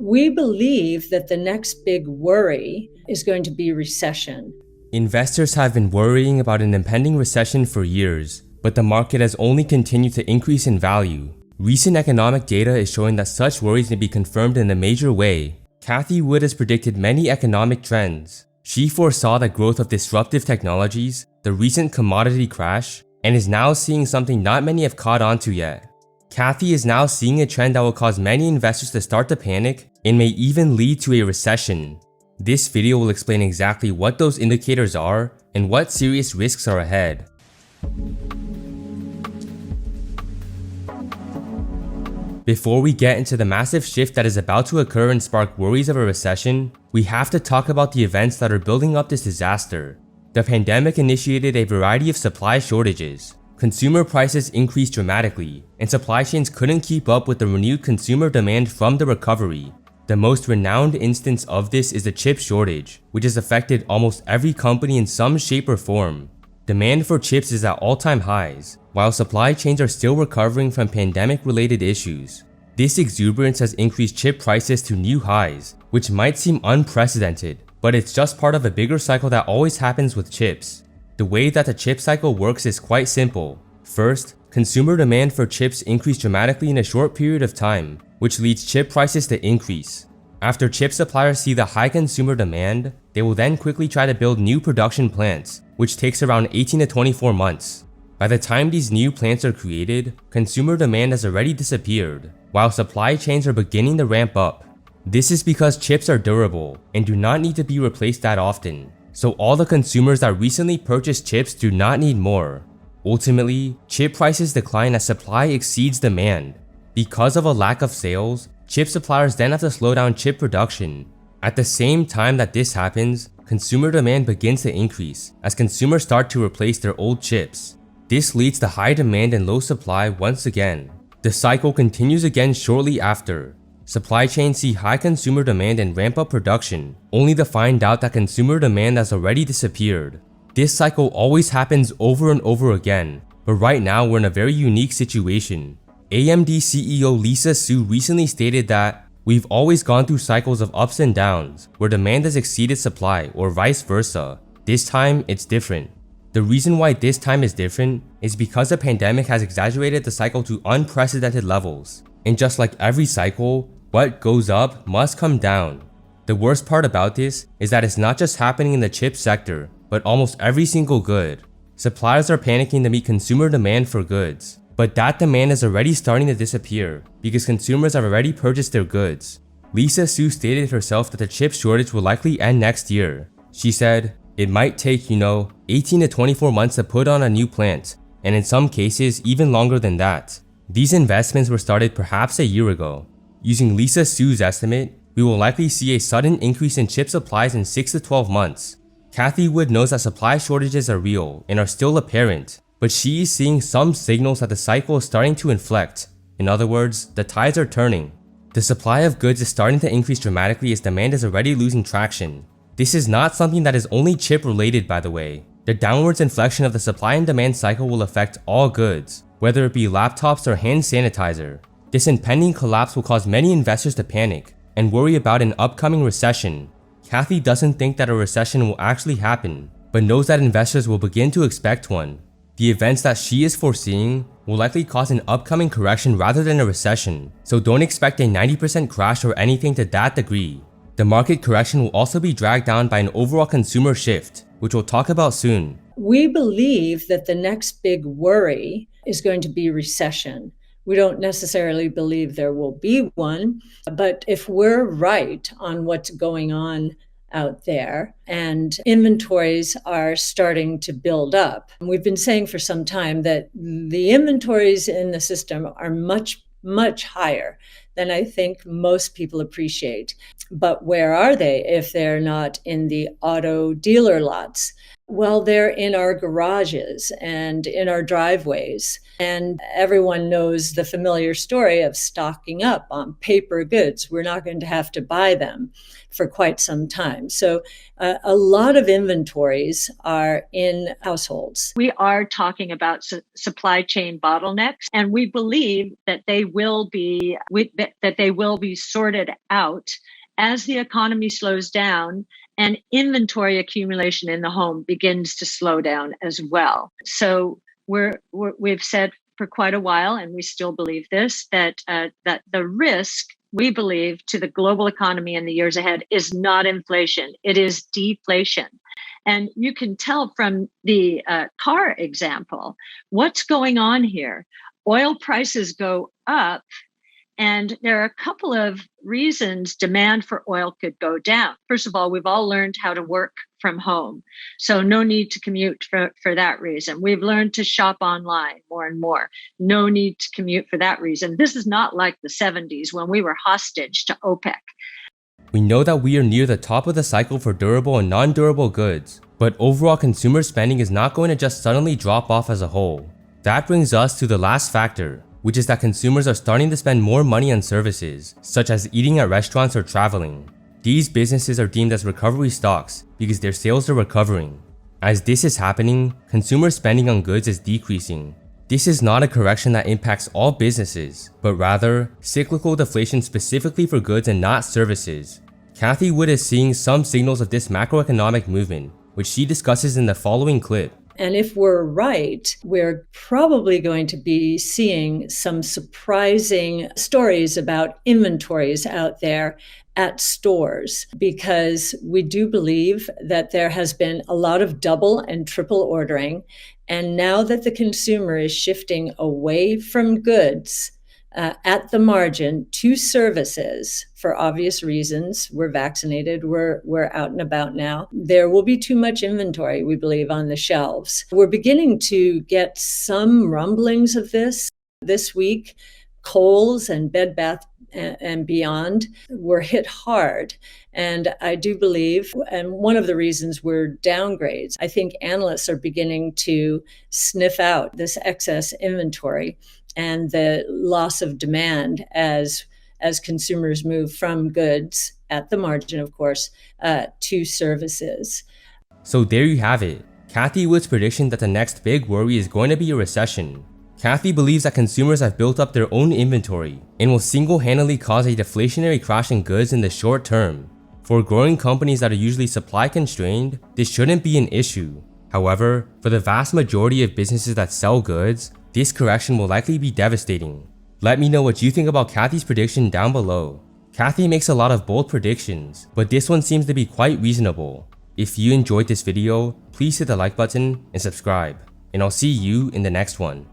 We believe that the next big worry is going to be recession. Investors have been worrying about an impending recession for years, but the market has only continued to increase in value. Recent economic data is showing that such worries may be confirmed in a major way. Cathie Wood has predicted many economic trends. She foresaw the growth of disruptive technologies, the recent commodity crash, and is now seeing something not many have caught on to yet. Cathie is now seeing a trend that will cause many investors to start to panic and may even lead to a recession. This video will explain exactly what those indicators are and what serious risks are ahead. Before we get into the massive shift that is about to occur and spark worries of a recession, we have to talk about the events that are building up this disaster. The pandemic initiated a variety of supply shortages. Consumer prices increased dramatically, and supply chains couldn't keep up with the renewed consumer demand from the recovery. The most renowned instance of this is the chip shortage, which has affected almost every company in some shape or form. Demand for chips is at all-time highs, while supply chains are still recovering from pandemic-related issues. This exuberance has increased chip prices to new highs, which might seem unprecedented, but it's just part of a bigger cycle that always happens with chips. The way that the chip cycle works is quite simple. First, consumer demand for chips increased dramatically in a short period of time, which leads chip prices to increase. After chip suppliers see the high consumer demand, they will then quickly try to build new production plants, which takes around 18 to 24 months. By the time these new plants are created, consumer demand has already disappeared, while supply chains are beginning to ramp up. This is because chips are durable and do not need to be replaced that often, so all the consumers that recently purchased chips do not need more. Ultimately, chip prices decline as supply exceeds demand. Because of a lack of sales, chip suppliers then have to slow down chip production. At the same time that this happens, consumer demand begins to increase as consumers start to replace their old chips. This leads to high demand and low supply once again. The cycle continues again shortly after. Supply chains see high consumer demand and ramp up production, only to find out that consumer demand has already disappeared. This cycle always happens over and over again, but right now we're in a very unique situation. AMD CEO Lisa Su recently stated that we've always gone through cycles of ups and downs where demand has exceeded supply or vice versa. This time it's different. The reason why this time is different is because the pandemic has exaggerated the cycle to unprecedented levels. And just like every cycle, what goes up must come down. The worst part about this is that it's not just happening in the chip sector, but almost every single good. Suppliers are panicking to meet consumer demand for goods, but that demand is already starting to disappear because consumers have already purchased their goods. Lisa Su stated herself that the chip shortage will likely end next year. She said, "It might take, 18 to 24 months to put on a new plant, and in some cases even longer than that." These investments were started perhaps a year ago. Using Lisa Su's estimate, we will likely see a sudden increase in chip supplies in 6 to 12 months. Cathie Wood knows that supply shortages are real and are still apparent, but she is seeing some signals that the cycle is starting to inflect. In other words, the tides are turning. The supply of goods is starting to increase dramatically as demand is already losing traction. This is not something that is only chip related, by the way. The downwards inflection of the supply and demand cycle will affect all goods, whether it be laptops or hand sanitizer. This impending collapse will cause many investors to panic and worry about an upcoming recession. Cathie doesn't think that a recession will actually happen, but knows that investors will begin to expect one. The events that she is foreseeing will likely cause an upcoming correction rather than a recession, so don't expect a 90% crash or anything to that degree. The market correction will also be dragged down by an overall consumer shift, which we'll talk about soon. We believe that the next big worry is going to be recession. We don't necessarily believe there will be one, but if we're right on what's going on out there and inventories are starting to build up, we've been saying for some time that the inventories in the system are much higher than I think most people appreciate. But where are they if they're not in the auto dealer lots? Well, they're in our garages and in our driveways. And everyone knows the familiar story of stocking up on paper goods. We're not going to have to buy them for quite some time. So, a lot of inventories are in households. We are talking about supply chain bottlenecks, and we believe that they will be sorted out as the economy slows down and inventory accumulation in the home begins to slow down as well. So we've said for quite a while, and we still believe this, that the risk, we believe, to the global economy in the years ahead is not inflation, it is deflation. And you can tell from the car example, what's going on here? Oil prices go up, and there are a couple of reasons demand for oil could go down. First of all, we've all learned how to work from home, so no need to commute for that reason. We've learned to shop online more and more. No need to commute for that reason. This is not like the 70s when we were hostage to OPEC. We know that we are near the top of the cycle for durable and non-durable goods, but overall consumer spending is not going to just suddenly drop off as a whole. That brings us to the last factor, which is that consumers are starting to spend more money on services, such as eating at restaurants or traveling. These businesses are deemed as recovery stocks because their sales are recovering. As this is happening, consumer spending on goods is decreasing. This is not a correction that impacts all businesses, but rather cyclical deflation specifically for goods and not services. Cathie Wood is seeing some signals of this macroeconomic movement, which she discusses in the following clip. And if we're right, we're probably going to be seeing some surprising stories about inventories out there at stores, because we do believe that there has been a lot of double and triple ordering. And now that the consumer is shifting away from goods at the margin to services for obvious reasons, we're vaccinated, we're out and about now, there will be too much inventory, we believe, on the shelves. We're beginning to get some rumblings of this week. Kohl's and Bed Bath and Beyond were hit hard. And I do believe, and one of the reasons were downgrades, I think analysts are beginning to sniff out this excess inventory and the loss of demand as consumers move from goods, at the margin of course, to services. So there you have it, Cathie Wood's prediction that the next big worry is going to be a recession. Cathie believes that consumers have built up their own inventory and will single-handedly cause a deflationary crash in goods in the short term. For growing companies that are usually supply constrained, this shouldn't be an issue. However, for the vast majority of businesses that sell goods, this correction will likely be devastating. Let me know what you think about Cathie's prediction down below. Cathie makes a lot of bold predictions, but this one seems to be quite reasonable. If you enjoyed this video, please hit the like button and subscribe, and I'll see you in the next one.